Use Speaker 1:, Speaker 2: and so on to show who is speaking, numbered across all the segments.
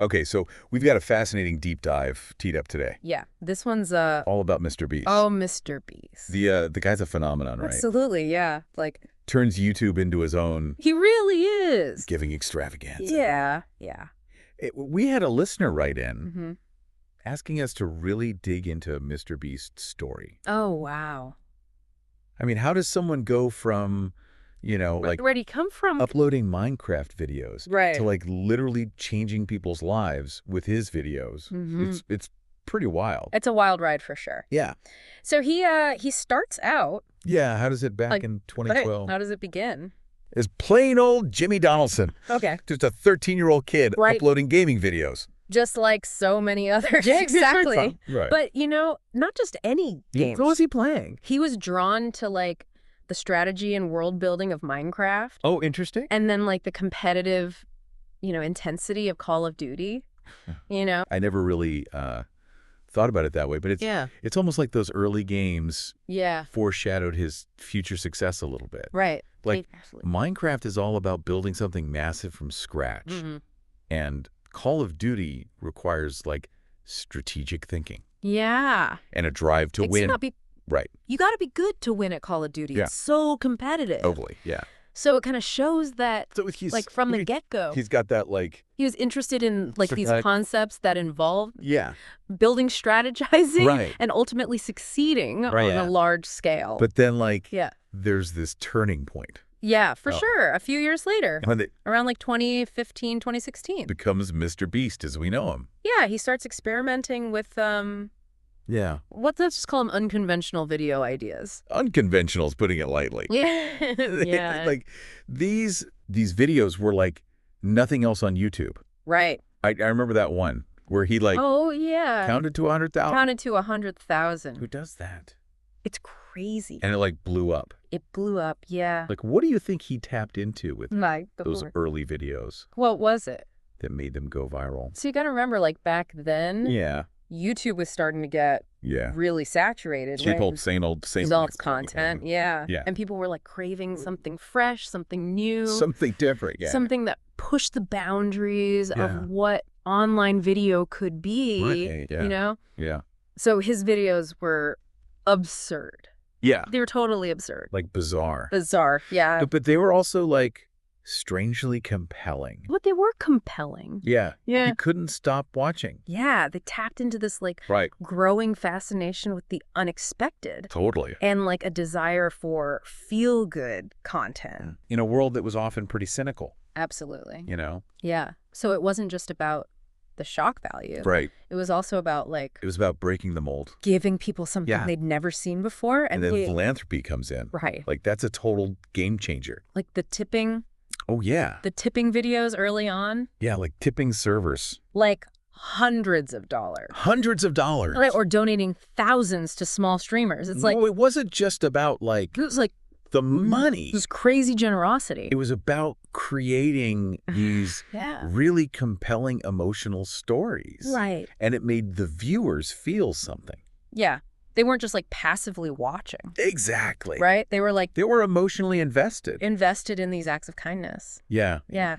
Speaker 1: Okay, so we've got a fascinating deep dive teed up today.
Speaker 2: Yeah, this one's
Speaker 1: All about Mrbeast.
Speaker 2: oh, Mrbeast.
Speaker 1: The guy's a phenomenon, right?
Speaker 2: Absolutely, yeah. Like,
Speaker 1: Turns YouTube into his own
Speaker 2: he really is.
Speaker 1: giving extravaganza.
Speaker 2: Yeah.
Speaker 1: We had a listener write in
Speaker 2: Mm-hmm.
Speaker 1: asking us to really dig into Mrbeast's story.
Speaker 2: Oh, wow.
Speaker 1: I mean, how does someone go from, like
Speaker 2: Where'd he come from?
Speaker 1: uploading Minecraft videos
Speaker 2: Right.
Speaker 1: to like literally changing people's lives with his videos?
Speaker 2: Mm-hmm.
Speaker 1: It's pretty wild.
Speaker 2: It's a wild ride for sure.
Speaker 1: Yeah.
Speaker 2: So he starts out.
Speaker 1: Yeah, how does it back in 2012?
Speaker 2: How does it begin?
Speaker 1: As plain old Jimmy Donaldson.
Speaker 2: Okay.
Speaker 1: Just a 13-year-old kid
Speaker 2: Right.
Speaker 1: uploading gaming videos.
Speaker 2: Just like so many others.
Speaker 3: Yeah,
Speaker 2: exactly.
Speaker 1: Right.
Speaker 2: But, not just any games.
Speaker 3: What was he playing?
Speaker 2: He was drawn to, like, the strategy and world building of Minecraft.
Speaker 3: Oh, interesting.
Speaker 2: And then, like, the competitive, intensity of Call of Duty,
Speaker 1: I never really thought about it that way, but it's almost like those early games
Speaker 2: Yeah.
Speaker 1: foreshadowed his future success a little bit.
Speaker 2: Right.
Speaker 1: Like,
Speaker 2: Absolutely.
Speaker 1: Minecraft is all about building something massive from scratch.
Speaker 2: Mm-hmm.
Speaker 1: And Call of Duty requires, like, strategic thinking
Speaker 2: Yeah.
Speaker 1: and a drive to win. Right.
Speaker 2: You got to be good to win at Call of Duty.
Speaker 1: Yeah.
Speaker 2: It's so competitive.
Speaker 1: Totally, yeah.
Speaker 2: So it kind of shows that,
Speaker 1: So he's,
Speaker 2: like, from the get-go,
Speaker 1: he's got that, like,
Speaker 2: he was interested in, like, these
Speaker 1: Strategic-
Speaker 2: concepts that involve
Speaker 1: yeah.
Speaker 2: building, strategizing,
Speaker 1: Right.
Speaker 2: and ultimately succeeding on
Speaker 3: yeah.
Speaker 2: a large scale.
Speaker 1: But then, like,
Speaker 2: yeah.
Speaker 1: there's this turning point.
Speaker 2: Yeah, for
Speaker 1: Oh.
Speaker 2: sure. A few years later,
Speaker 1: When it
Speaker 2: around like 2015, 2016.
Speaker 1: becomes Mrbeast as we know him.
Speaker 2: Yeah, he starts experimenting with,
Speaker 1: Yeah.
Speaker 2: let's just call them unconventional video ideas.
Speaker 1: Unconventional is putting it lightly.
Speaker 2: Yeah. Yeah.
Speaker 1: Like, these videos were like nothing else on YouTube.
Speaker 2: Right.
Speaker 1: I remember that one where he, like,
Speaker 2: Oh, yeah.
Speaker 1: counted to 100,000.
Speaker 2: Counted to 100,000.
Speaker 1: Who does that?
Speaker 2: It's crazy.
Speaker 1: And it, like, blew up.
Speaker 2: It blew up, yeah.
Speaker 1: Like, what do you think he tapped into with
Speaker 2: Like
Speaker 1: those early videos
Speaker 2: What was it?
Speaker 1: that made them go viral?
Speaker 2: So you got to remember, like, back then,
Speaker 1: Yeah.
Speaker 2: YouTube was starting to get
Speaker 1: Yeah.
Speaker 2: really saturated.
Speaker 1: Cheap
Speaker 2: right?
Speaker 1: old, same
Speaker 2: Results content, yeah.
Speaker 1: Yeah.
Speaker 2: And people were, like, craving something fresh, something new.
Speaker 1: Something different, yeah.
Speaker 2: Something that pushed the boundaries
Speaker 1: Yeah.
Speaker 2: of what online video could be,
Speaker 1: Right, yeah. Yeah.
Speaker 2: So his videos were absurd.
Speaker 1: Yeah.
Speaker 2: They were totally absurd.
Speaker 1: Like bizarre.
Speaker 2: Bizarre, yeah.
Speaker 1: But they were also, like, strangely compelling.
Speaker 2: But they were compelling.
Speaker 1: Yeah.
Speaker 2: Yeah.
Speaker 1: You couldn't stop watching.
Speaker 2: Yeah, they tapped into this, like,
Speaker 1: Right.
Speaker 2: growing fascination with the unexpected
Speaker 1: Totally.
Speaker 2: and, like, a desire for feel-good content.
Speaker 1: In a world that was often pretty cynical,
Speaker 2: Absolutely.
Speaker 1: you know?
Speaker 2: Yeah. So it wasn't just about the shock value.
Speaker 1: Right.
Speaker 2: It was also about, like,
Speaker 1: It was about breaking the mold.
Speaker 2: giving people something
Speaker 1: Yeah.
Speaker 2: they'd never seen before.
Speaker 1: And then philanthropy comes in.
Speaker 2: Right.
Speaker 1: Like, that's a total game changer.
Speaker 2: Like the tipping
Speaker 1: Oh, yeah.
Speaker 2: videos early on,
Speaker 1: Yeah, like tipping servers.
Speaker 2: like hundreds of dollars.
Speaker 1: Hundreds of dollars.
Speaker 2: Right, or donating thousands to small streamers. It's like,
Speaker 1: No, it wasn't just about, like,
Speaker 2: it was like
Speaker 1: the money.
Speaker 2: this crazy generosity.
Speaker 1: It was about creating these
Speaker 2: Yeah.
Speaker 1: really compelling emotional stories.
Speaker 2: Right.
Speaker 1: And it made the viewers feel something.
Speaker 2: Yeah. They weren't just like passively watching,
Speaker 1: Exactly.
Speaker 2: right? They were like
Speaker 1: They were emotionally invested.
Speaker 2: invested in these acts of kindness.
Speaker 1: Yeah.
Speaker 2: Yeah.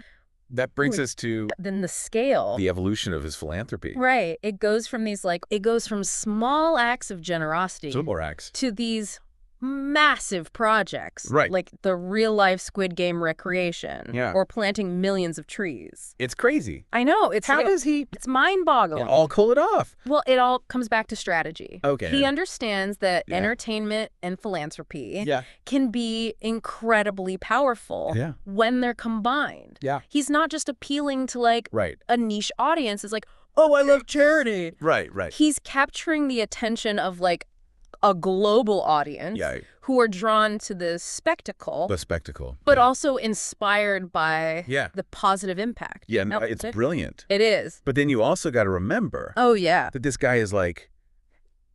Speaker 1: That brings us to
Speaker 2: Then the scale.
Speaker 1: the evolution of his philanthropy.
Speaker 2: Right. It goes from small acts of generosity
Speaker 1: More acts.
Speaker 2: to these massive projects.
Speaker 1: Right.
Speaker 2: Like the real life Squid Game recreation.
Speaker 1: Yeah.
Speaker 2: Or planting millions of trees.
Speaker 1: It's crazy.
Speaker 2: I know. It's
Speaker 1: How does he
Speaker 2: it's mind boggling.
Speaker 1: all pull it off?
Speaker 2: Well, it all comes back to strategy.
Speaker 1: Okay.
Speaker 2: He understands that
Speaker 1: Yeah.
Speaker 2: entertainment and philanthropy
Speaker 1: Yeah.
Speaker 2: can be incredibly powerful
Speaker 1: Yeah.
Speaker 2: when they're combined.
Speaker 1: Yeah.
Speaker 2: He's not just appealing to like
Speaker 1: Right.
Speaker 2: a niche audience. It's like, oh, I love charity.
Speaker 1: Right.
Speaker 2: He's capturing the attention of like a global audience
Speaker 1: Yeah.
Speaker 2: who are drawn to the spectacle,
Speaker 1: The spectacle.
Speaker 2: but
Speaker 1: yeah.
Speaker 2: also inspired by
Speaker 1: Yeah.
Speaker 2: the positive impact.
Speaker 1: Yeah,
Speaker 2: No,
Speaker 1: it's brilliant.
Speaker 2: It is.
Speaker 1: But then you also got to remember
Speaker 2: Oh, yeah.
Speaker 1: that this guy is, like,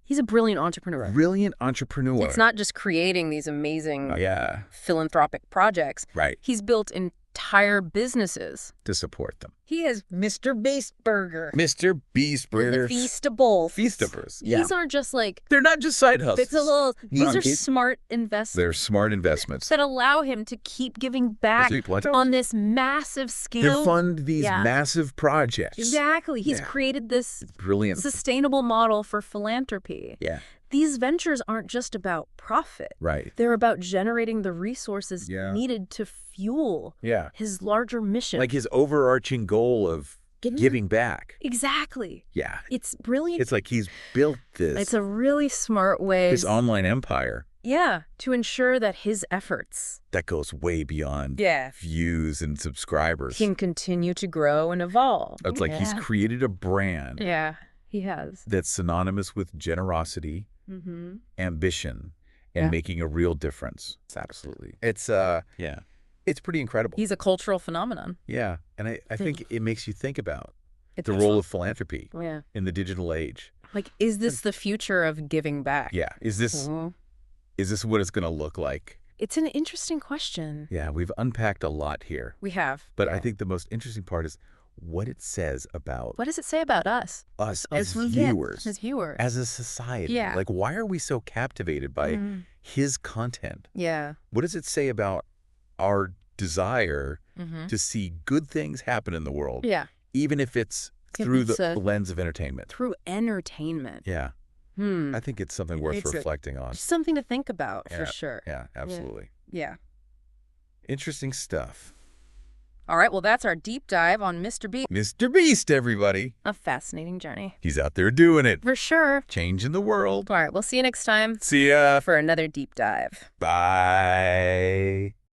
Speaker 2: He's a brilliant entrepreneur.
Speaker 1: brilliant entrepreneur.
Speaker 2: It's not just creating these amazing
Speaker 1: Oh, yeah.
Speaker 2: philanthropic projects.
Speaker 1: Right.
Speaker 2: He's built entire businesses
Speaker 1: to support them.
Speaker 2: He has Mrbeast Burger.
Speaker 1: Mrbeast Burger.
Speaker 2: The Feastables.
Speaker 1: Feastables, yeah.
Speaker 2: These aren't just like...
Speaker 1: They're not just side hustles.
Speaker 2: These are smart investments.
Speaker 1: They're smart investments.
Speaker 2: That allow him to keep giving back on this massive scale.
Speaker 1: To fund these massive projects.
Speaker 2: Exactly. He's created this
Speaker 1: brilliant
Speaker 2: sustainable model for philanthropy.
Speaker 1: Yeah.
Speaker 2: These ventures aren't just about profit.
Speaker 1: Right.
Speaker 2: They're about generating the resources needed to fuel his larger mission.
Speaker 1: Like his overarching goal of giving back.
Speaker 2: Exactly.
Speaker 1: Yeah.
Speaker 2: It's brilliant.
Speaker 1: It's like he's built this.
Speaker 2: It's a really smart way.
Speaker 1: This online empire.
Speaker 2: Yeah. To ensure that his efforts.
Speaker 1: That goes way beyond views and subscribers.
Speaker 2: Can continue to grow and evolve.
Speaker 1: It's like he's created a brand.
Speaker 2: Yeah, he has.
Speaker 1: That's synonymous with generosity, ambition, and making a real difference. Absolutely. It's, it's pretty incredible.
Speaker 2: He's a cultural phenomenon.
Speaker 1: Yeah. And I think it makes you think about the role of philanthropy in the digital age.
Speaker 2: Like, is this the future of giving back?
Speaker 1: Yeah. Is this what it's going to look like?
Speaker 2: It's an interesting question.
Speaker 1: Yeah. We've unpacked a lot here.
Speaker 2: We have.
Speaker 1: But I think the most interesting part is what it says about...
Speaker 2: What does it say about us?
Speaker 1: Us as viewers.
Speaker 2: As viewers.
Speaker 1: As a society.
Speaker 2: Yeah.
Speaker 1: Like, why are we so captivated by his content?
Speaker 2: Yeah.
Speaker 1: What does it say about our desire to see good things happen in the world? Yeah. Even if it's through the lens of entertainment.
Speaker 2: Through entertainment.
Speaker 1: Yeah. I think it's something worth reflecting on.
Speaker 2: Something to think about, for sure.
Speaker 1: Yeah, absolutely.
Speaker 2: Yeah.
Speaker 1: Interesting stuff.
Speaker 2: All right, well, that's our deep dive on Mrbeast.
Speaker 1: Mrbeast, everybody.
Speaker 2: A fascinating journey.
Speaker 1: He's out there doing it.
Speaker 2: For sure.
Speaker 1: Changing the world.
Speaker 2: All right, we'll see you next time.
Speaker 1: See ya.
Speaker 2: For another deep dive.
Speaker 1: Bye.